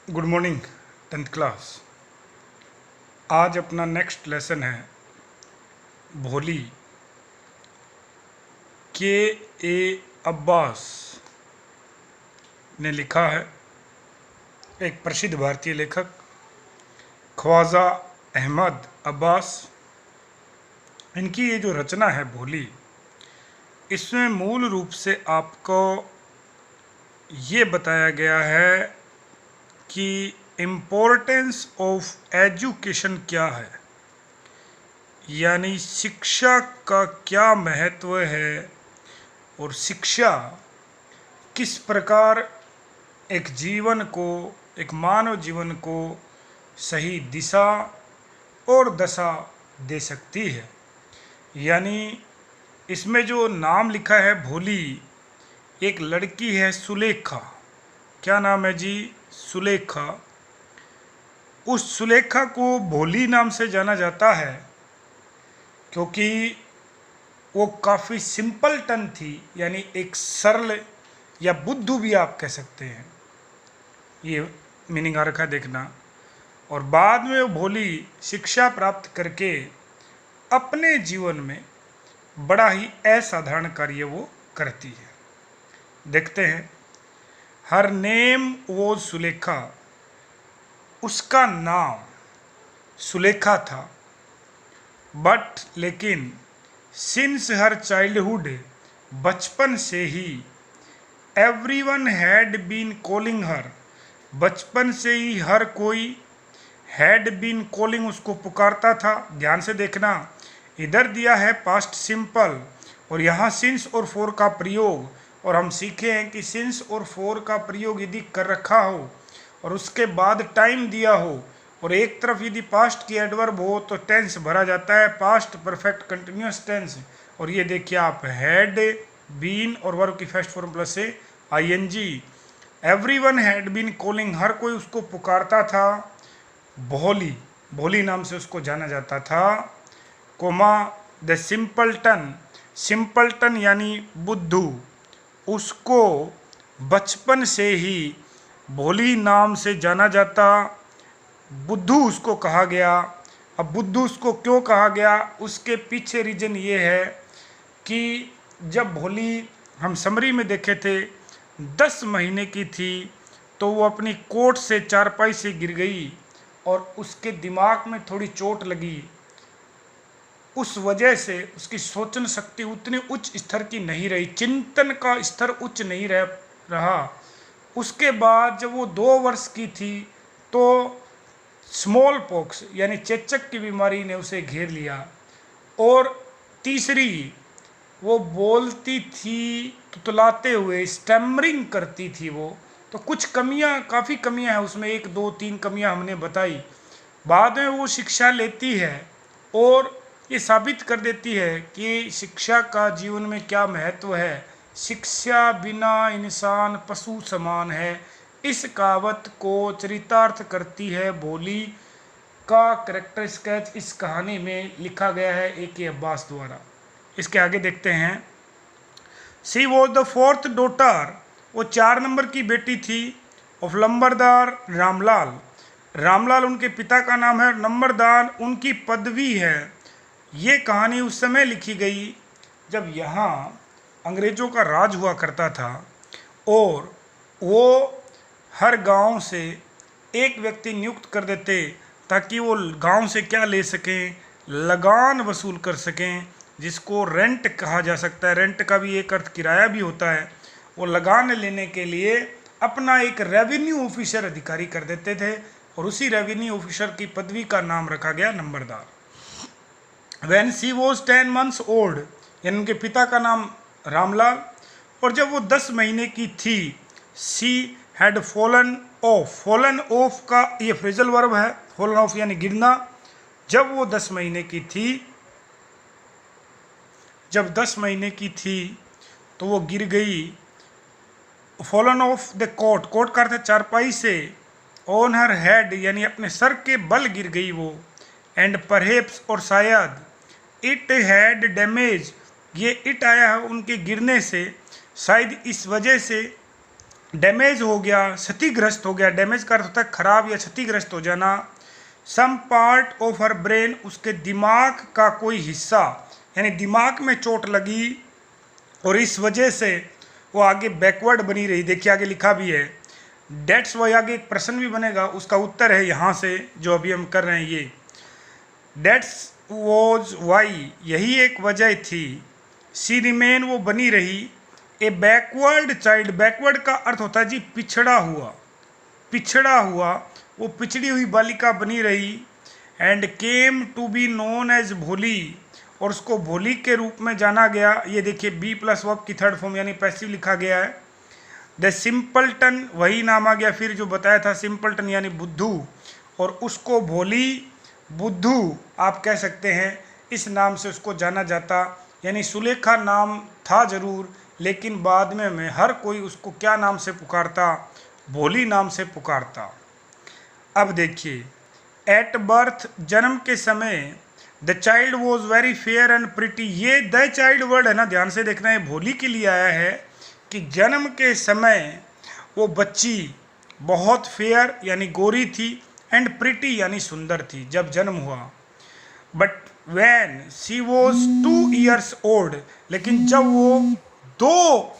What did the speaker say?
Good morning 10th class. आज अपना next lesson है भोली। के ए अब्बास ने लिखा है, एक प्रसिद्ध भारतीय लेखक ख्वाजा अहमद अब्बास। इनकी ये जो रचना है भोली, इसमें मूल रूप से आपको ये बताया गया है कि इम्पोर्टेंस ऑफ एजुकेशन क्या है, यानी शिक्षा का क्या महत्व है और शिक्षा किस प्रकार एक जीवन को, एक मानव जीवन को सही दिशा और दशा दे सकती है। यानी इसमें जो नाम लिखा है भोली, एक लड़की है सुलेखा। क्या नाम है जी? सुलेखा। उस सुलेखा को भोली नाम से जाना जाता है क्योंकि वो काफ़ी सिंपल टन थी, यानी एक सरल या बुद्धू भी आप कह सकते हैं, ये मीनिंग आ रखा देखना। और बाद में वो भोली शिक्षा प्राप्त करके अपने जीवन में बड़ा ही असाधारण कार्य वो करती है। देखते हैं। हर नेम वो सुलेखा, उसका नाम सुलेखा था, बट लेकिन सिंस हर चाइल्डहुड, बचपन से ही, everyone had been calling her, बचपन से ही हर कोई हैड बीन कॉलिंग, उसको पुकारता था। ध्यान से देखना, इधर दिया है पास्ट सिंपल और यहाँ सिंस और फॉर का प्रयोग, और हम सीखे हैं कि सिंस और फॉर का प्रयोग यदि कर रखा हो और उसके बाद टाइम दिया हो और एक तरफ यदि पास्ट की एडवर्ब हो तो टेंस भरा जाता है, पास्ट परफेक्ट कंटिन्यूस टेंस। और ये देखिए आप, हैड बीन और वर्ब की फर्स्ट फॉर्म प्लस से ING. Everyone had been calling, हर कोई उसको पुकारता था। भोली, भोली नाम से उसको जाना जाता था। कोमा द सिंपलटन, सिंपलटन यानी बुद्धू, उसको बचपन से ही भोली नाम से जाना जाता, बुद्धू उसको कहा गया। अब बुद्धू उसको क्यों कहा गया, उसके पीछे रीजन ये है कि जब भोली हम समरी में देखे थे 10 महीने की थी तो वो अपनी कोट से चारपाई से गिर गई और उसके दिमाग में थोड़ी चोट लगी। उस वजह से उसकी सोचन शक्ति उतनी उच्च स्तर की नहीं रही, चिंतन का स्तर उच्च नहीं रहा। उसके बाद जब वो 2 वर्ष की थी तो स्मॉल पॉक्स यानी चेचक की बीमारी ने उसे घेर लिया। और तीसरी, वो बोलती थी तुतलाते हुए, स्टैमरिंग करती थी वो। तो कुछ कमियां, काफ़ी कमियां हैं उसमें, 1 2 3 कमियां हमने बताई। बाद में वो शिक्षा लेती है और ये साबित कर देती है कि शिक्षा का जीवन में क्या महत्व है। शिक्षा बिना इंसान पशु समान है, इस कहावत को चरितार्थ करती है भोली का कैरेक्टर स्केच इस कहानी में लिखा गया है ए.के. अब्बास द्वारा। इसके आगे देखते हैं। She was the 4th daughter, वो 4 नंबर की बेटी थी, ऑफ लंबरदार रामलाल। रामलाल उनके पिता का नाम है, नंबरदार उनकी पदवी है। ये कहानी उस समय लिखी गई जब यहाँ अंग्रेज़ों का राज हुआ करता था और वो हर गांव से एक व्यक्ति नियुक्त कर देते ताकि वो गांव से क्या ले सकें, लगान वसूल कर सकें, जिसको रेंट कहा जा सकता है। रेंट का भी एक अर्थ किराया भी होता है। वो लगान लेने के लिए अपना एक रेवेन्यू ऑफिसर अधिकारी कर देते थे और उसी रेवेन्यू ऑफिसर की पदवी का नाम रखा गया नंबरदार। When she was 10 months old, यानी उनके पिता का नाम रामलाल, और जब वो 10 महीने की थी, she had fallen off, fallen off का ये फ्रेजल वर्ब है, fallen off यानी गिरना। जब वो 10 महीने की थी, जब 10 महीने की थी तो वो गिर गई। fallen off the cot, cot का अर्थ है चारपाई से, on her head यानी अपने सर के बल गिर गई वो, and perhaps और शायद, इट हैड डैमेज, ये इट आया है उनके गिरने से, शायद इस वजह से डैमेज हो गया, क्षतिग्रस्त हो गया। डैमेज का अर्थ होता है खराब या क्षतिग्रस्त हो जाना। Some part of her brain, उसके दिमाग का कोई हिस्सा, यानी दिमाग में चोट लगी और इस वजह से वो आगे बैकवर्ड बनी रही। देखिए आगे लिखा भी है डेट्स वाई, आगे एक प्रश्न भी बनेगा, उसका उत्तर है यहाँ से जो अभी हम कर रहे हैं ये। डेट्स वॉज वाई, यही एक वजह थी। सी रिमेन, वो बनी रही। ए बैकवर्ड चाइल्ड, बैकवर्ड का अर्थ होता है जी पिछड़ा हुआ, पिछड़ा हुआ, वो पिछड़ी हुई बालिका बनी रही। And came to be known as Bholi, और उसको भोली के रूप में जाना गया। ये देखिए बी प्लस वर्ब की थर्ड फॉर्म यानी पैसिव लिखा गया है। द सिंपलटन, वही नाम आ गया फिर जो बताया था, सिंपलटन यानी बुद्धू, और उसको भोली बुद्धू आप कह सकते हैं, इस नाम से उसको जाना जाता। यानी सुलेखा नाम था जरूर, लेकिन बाद में हर कोई उसको क्या नाम से पुकारता, भोली नाम से पुकारता। अब देखिए एट बर्थ, जन्म के समय, the child was very fair and pretty, ये द चाइल्ड वर्ड है ना, ध्यान से देखना है, भोली के लिए आया है कि जन्म के समय वो बच्ची बहुत फेयर यानी गोरी थी, एंड प्रिटी यानी सुंदर थी जब जन्म हुआ। But when she was 2 years old, लेकिन जब वो 2